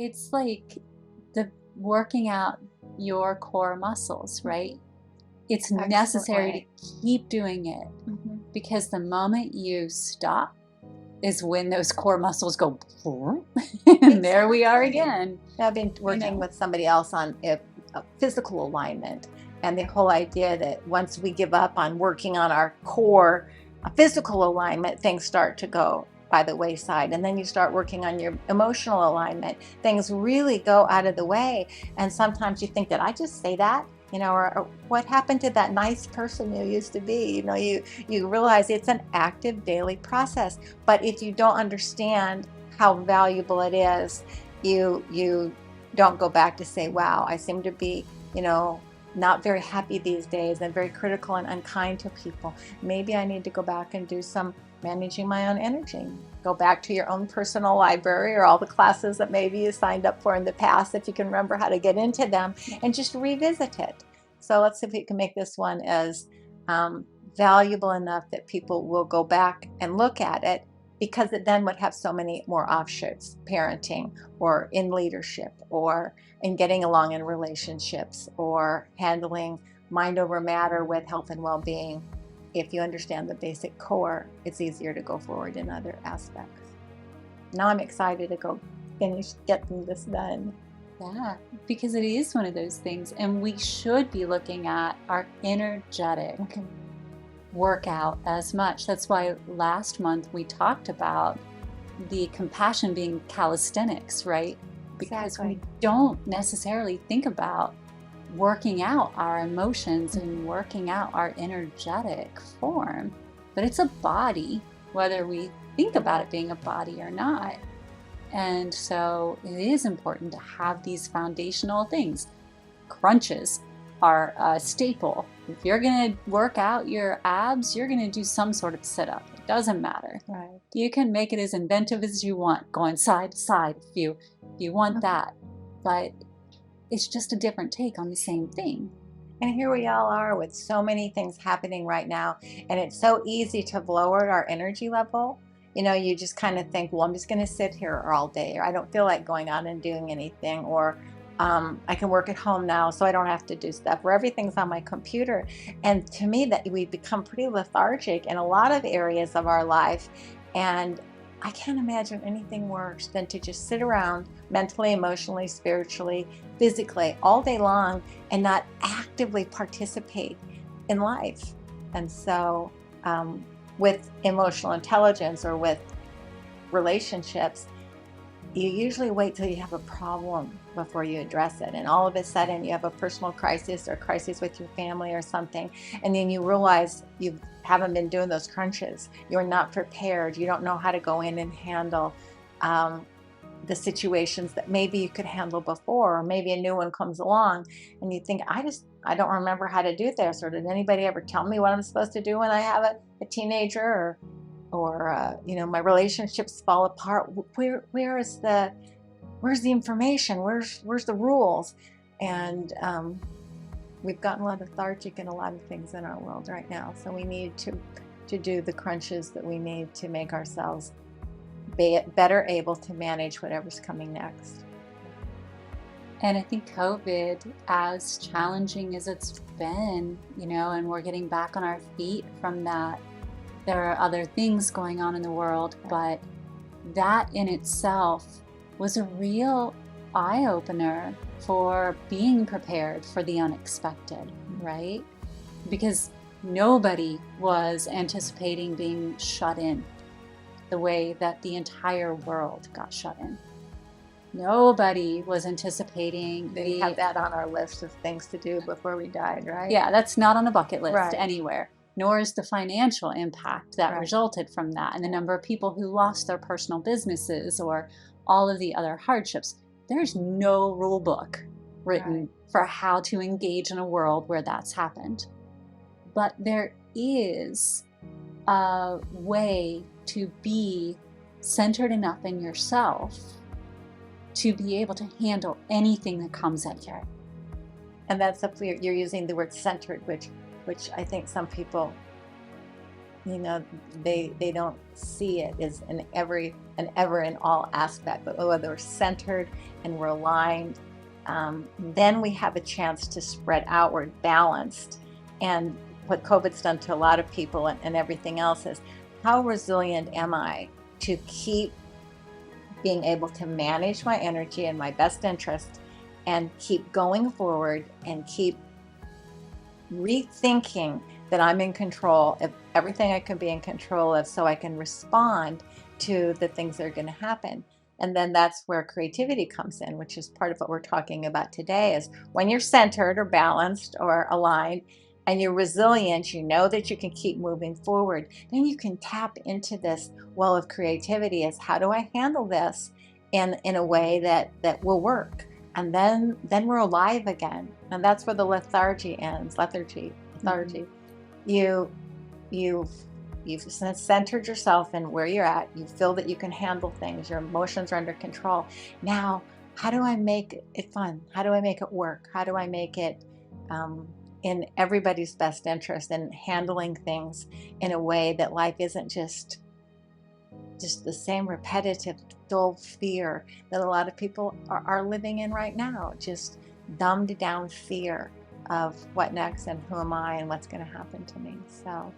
it's like the working out your core muscles, right? It's necessary to keep doing it, because the moment you stop is when those core muscles go and there we are again. I've been working with somebody else on a physical alignment, and the whole idea that once we give up on working on our core physical alignment, things start to go by the wayside, and then you start working on your emotional alignment, things really go out of the way. And sometimes you think, did I just say that? Or what happened to that nice person you used to be? You realize it's an active daily process. But if you don't understand how valuable it is, you don't go back to say, wow, I seem to be, not very happy these days and very critical and unkind to people. Maybe I need to go back and do some managing my own energy. Go back to your own personal library or all the classes that maybe you signed up for in the past, if you can remember how to get into them, and just revisit it. So let's see if we can make this one as valuable enough that people will go back and look at it, because it then would have so many more offshoots: parenting, or in leadership, or in getting along in relationships, or handling mind over matter with health and well-being. If you understand the basic core, it's easier to go forward in other aspects. Now I'm excited to go finish getting this done. Yeah, because it is one of those things, and we should be looking at our energetic workout as much. That's why last month we talked about the compassion being calisthenics, right? Because we don't necessarily think about working out our emotions and working out our energetic form, but it's a body, whether we think about it being a body or not. And so it is important to have these foundational things. Crunches are a staple. If you're going to work out your abs, you're going to do some sort of sit-up. It doesn't matter. Right. You can make it as inventive as you want, going side to side if you want that. But it's just a different take on the same thing. And here we all are with so many things happening right now, and it's so easy to lower our energy level. You just kind of think, well, I'm just going to sit here all day, or I don't feel like going out and doing anything, or I can work at home now, so I don't have to do stuff, or everything's on my computer. And to me, that we become pretty lethargic in a lot of areas of our life. And I can't imagine anything worse than to just sit around mentally, emotionally, spiritually, physically all day long and not actively participate in life. And so with emotional intelligence or with relationships, you usually wait till you have a problem before you address it. And all of a sudden you have a personal crisis or crisis with your family or something. And then you realize you haven't been doing those crunches. You're not prepared. You don't know how to go in and handle the situations that maybe you could handle before, or maybe a new one comes along and you think, I don't remember how to do this, or did anybody ever tell me what I'm supposed to do when I have a teenager, or my relationships fall apart. Where's the information? Where's the rules? And we've gotten a lot lethargic in a lot of things in our world right now. So we need to do the crunches that we need to make ourselves better able to manage whatever's coming next. And I think COVID, as challenging as it's been, and we're getting back on our feet from that, there are other things going on in the world, but that in itself was a real eye-opener for being prepared for the unexpected, right? Because nobody was anticipating being shut in the way that the entire world got shut in. Nobody was anticipating. We have that on our list of things to do before we died, right? Yeah, that's not on a bucket list anywhere. Nor is the financial impact that resulted from that, and the number of people who lost their personal businesses, or all of the other hardships. There's no rule book written for how to engage in a world where that's happened. But there is a way to be centered enough in yourself to be able to handle anything that comes at you. And that's up, you're using the word centered, which I think some people you know, they don't see it as an ever in all aspect, but whether we're centered and we're aligned, then we have a chance to spread outward, balanced. And what COVID's done to a lot of people and everything else is, how resilient am I to keep being able to manage my energy in my best interest and keep going forward and keep rethinking that I'm in control of everything I can be in control of, so I can respond to the things that are going to happen. And then that's where creativity comes in, which is part of what we're talking about today, is when you're centered or balanced or aligned and you're resilient, you know that you can keep moving forward, then you can tap into this well of creativity as, how do I handle this in a way that will work? And then we're alive again. And that's where the lethargy ends. Lethargy. You you've centered yourself in where you're at. You feel that you can handle things. Your emotions are under control. Now, how do I make it fun? How do I make it work? How do I make it in everybody's best interest, and handling things in a way that life isn't just the same repetitive, dull fear that a lot of people are living in right now. Just dumbed down fear of what next and who am I and what's going to happen to me. So